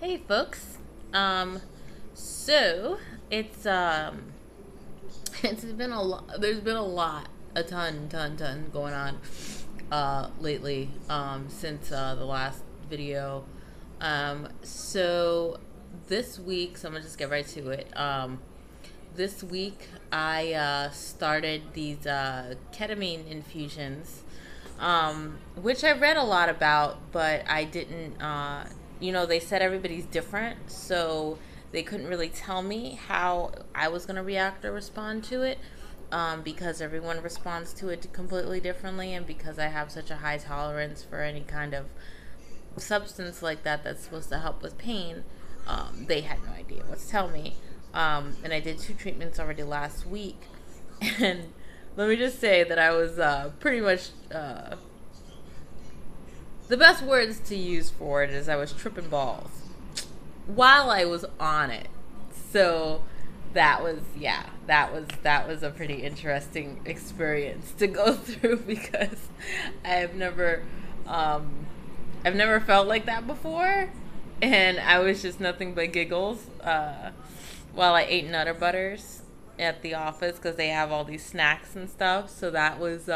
Hey folks. Um so it's it's been a lot, there's been a lot, a ton going on lately since the last video. So this week, so I'm going to just get right to it. This week I started these ketamine infusions, which I read a lot about, but I didn't. They said everybody's different, so they couldn't really tell me how I was going to react or respond to it, because everyone responds to it completely differently, and because I have such a high tolerance for any kind of substance like that that's supposed to help with pain. They had no idea what to tell me. And I did 2 treatments already last week. And let me just say that I was pretty much the best words to use for it is I was tripping balls while I was on it. So that was a pretty interesting experience to go through because I've never um, I've never felt like that before, and I was just nothing but giggles while I ate Nutter Butters at the office because they have all these snacks and stuff. So that was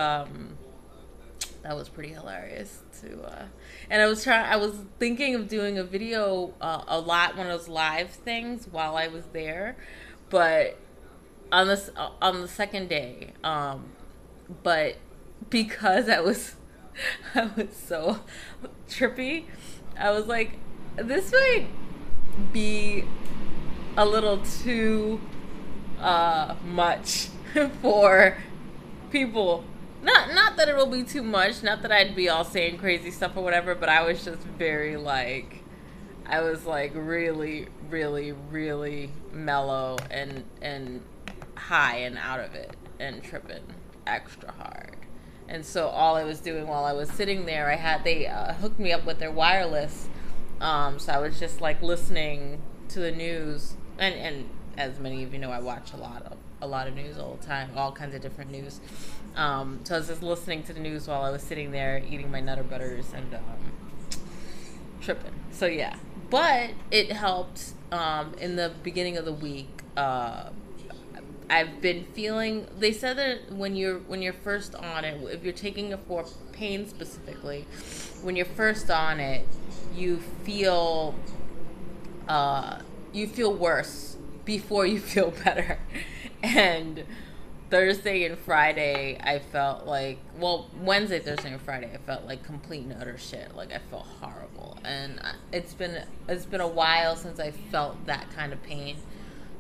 pretty hilarious to and I was thinking of doing a video, one of those live things while I was there, but on the second day, but because I was so trippy, I was like, this might be a little too much for people. Not that it'll be too much, not that I'd be all saying crazy stuff or whatever, but I was just very like, I was like really, really, really mellow and high and out of it and tripping extra hard. And so all I was doing while I was sitting there, they hooked me up with their wireless, so I was just like listening to the news, and as many of you know, I watch a lot of news all the time, all kinds of different news. So I was just listening to the news while I was sitting there eating my Nutter Butters and tripping. So yeah, but it helped. In the beginning of the week, I've been feeling. They said that when you're first on it, if you're taking it for pain specifically, when you're first on it, you feel you feel worse before you feel better. And Thursday and Friday, I felt like, well, Wednesday, Thursday, and Friday, I felt like complete and utter shit. Like I felt horrible, and it's been a while since I felt that kind of pain,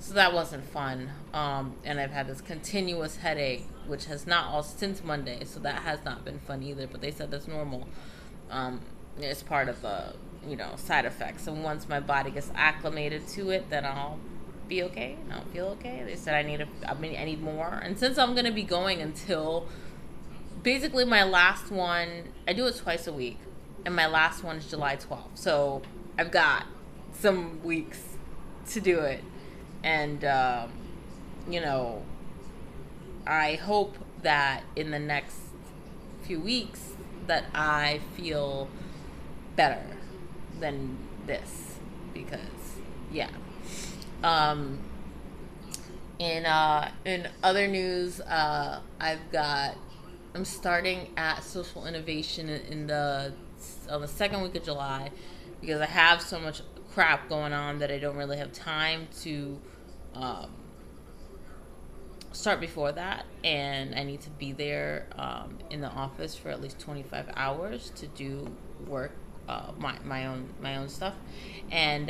so that wasn't fun. And I've had this continuous headache, which has not all since Monday, so that has not been fun either. But they said that's normal. It's part of the side effects, and once my body gets acclimated to it, then I'll be okay. I'll feel okay. They said I need more, and since I'm gonna be going until basically my last one, I do it twice a week, and my last one is July 12th. So I've got some weeks to do it, and you know, I hope that in the next few weeks that I feel better than this, because yeah. Um, in other news, I'm starting at social innovation in the on the second week of July, because I have so much crap going on that I don't really have time to um, start before that, and I need to be there in the office for at least 25 hours to do work, my own stuff, and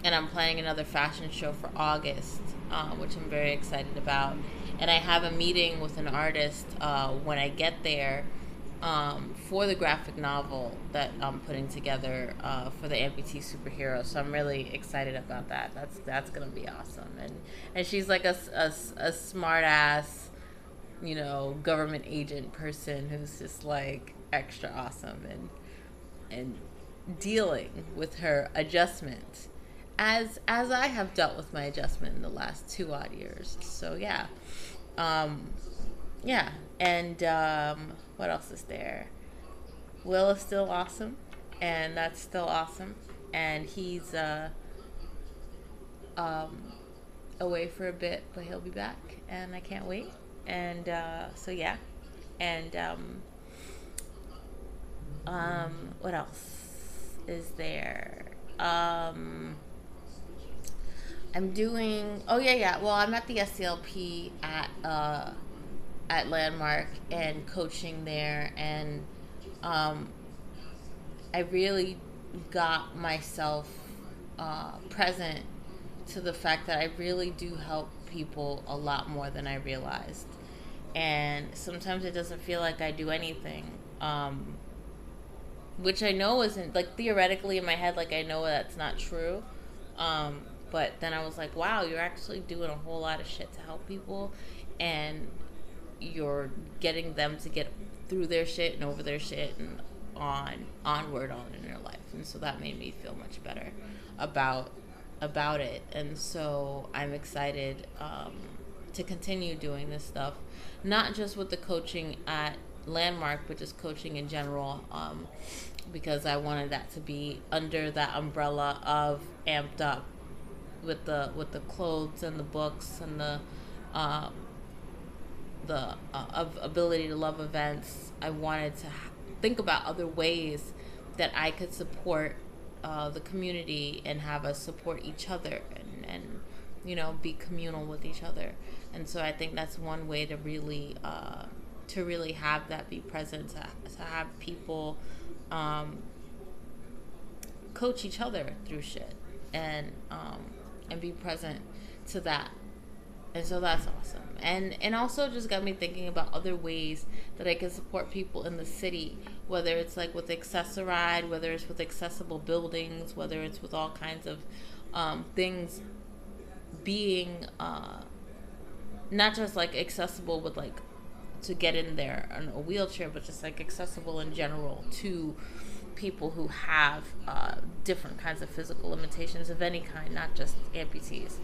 I'm planning another fashion show for August, which I'm very excited about. And I have a meeting with an artist when I get there, for the graphic novel that I'm putting together for the amputee superhero. So I'm really excited about that. That's gonna be awesome. And she's like a smart ass, government agent person who's just like extra awesome, and dealing with her adjustment as I have dealt with my adjustment in the last 2 odd years. So yeah. Yeah. And what else is there? Will is still awesome, and that's still awesome. and he's away for a bit, but he'll be back, and I can't wait. And so yeah, and what else is there? I'm doing. Oh yeah. Well, I'm at the SCLP at Landmark and coaching there, and I really got myself present to the fact that I really do help people a lot more than I realized. And sometimes it doesn't feel like I do anything, which I know isn't, like, theoretically in my head, like, I know that's not true. But then I was like, wow, you're actually doing a whole lot of shit to help people, and you're getting them to get through their shit and over their shit and onward in their life. And so that made me feel much better about it. And so I'm excited to continue doing this stuff, not just with the coaching at Landmark, but just coaching in general, because I wanted that to be under that umbrella of Amped Up, with the clothes and the books and the ability to love events. I wanted to think about other ways that I could support the community and have us support each other, and be communal with each other. And so I think that's one way to really have that be present, to have people coach each other through shit, and be present to that. And so that's awesome. And also just got me thinking about other ways that I can support people in the city, whether it's like with Accessoride, whether it's with accessible buildings, whether it's with all kinds of things being not just like accessible with like to get in there on a wheelchair, but just like accessible in general to people who have different kinds of physical limitations of any kind, not just amputees.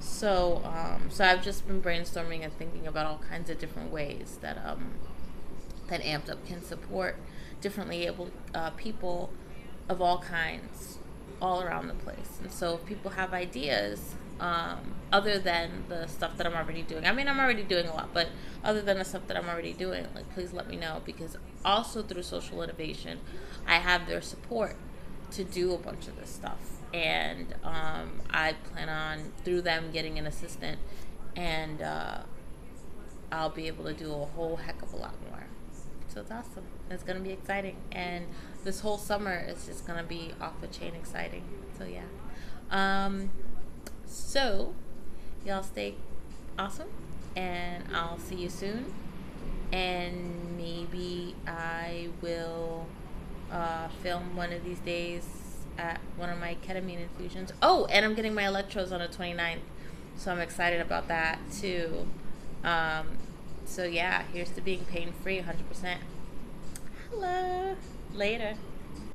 So I've just been brainstorming and thinking about all kinds of different ways that Amped Up can support differently able people of all kinds all around the place. And so if people have ideas other than the stuff that I'm already doing, I mean, I'm already doing a lot, but other than the stuff that I'm already doing, like, please let me know, because also through social innovation, I have their support to do a bunch of this stuff. And I plan on, through them, getting an assistant, and I'll be able to do a whole heck of a lot more. So it's awesome. It's going to be exciting. And this whole summer is just going to be off the chain exciting. So yeah. So y'all stay awesome, and I'll see you soon. And maybe I will film one of these days at one of my ketamine infusions. Oh, and I'm getting my electrodes on the 29th, so I'm excited about that too. So yeah, here's to being pain-free 100%. Hello. Later.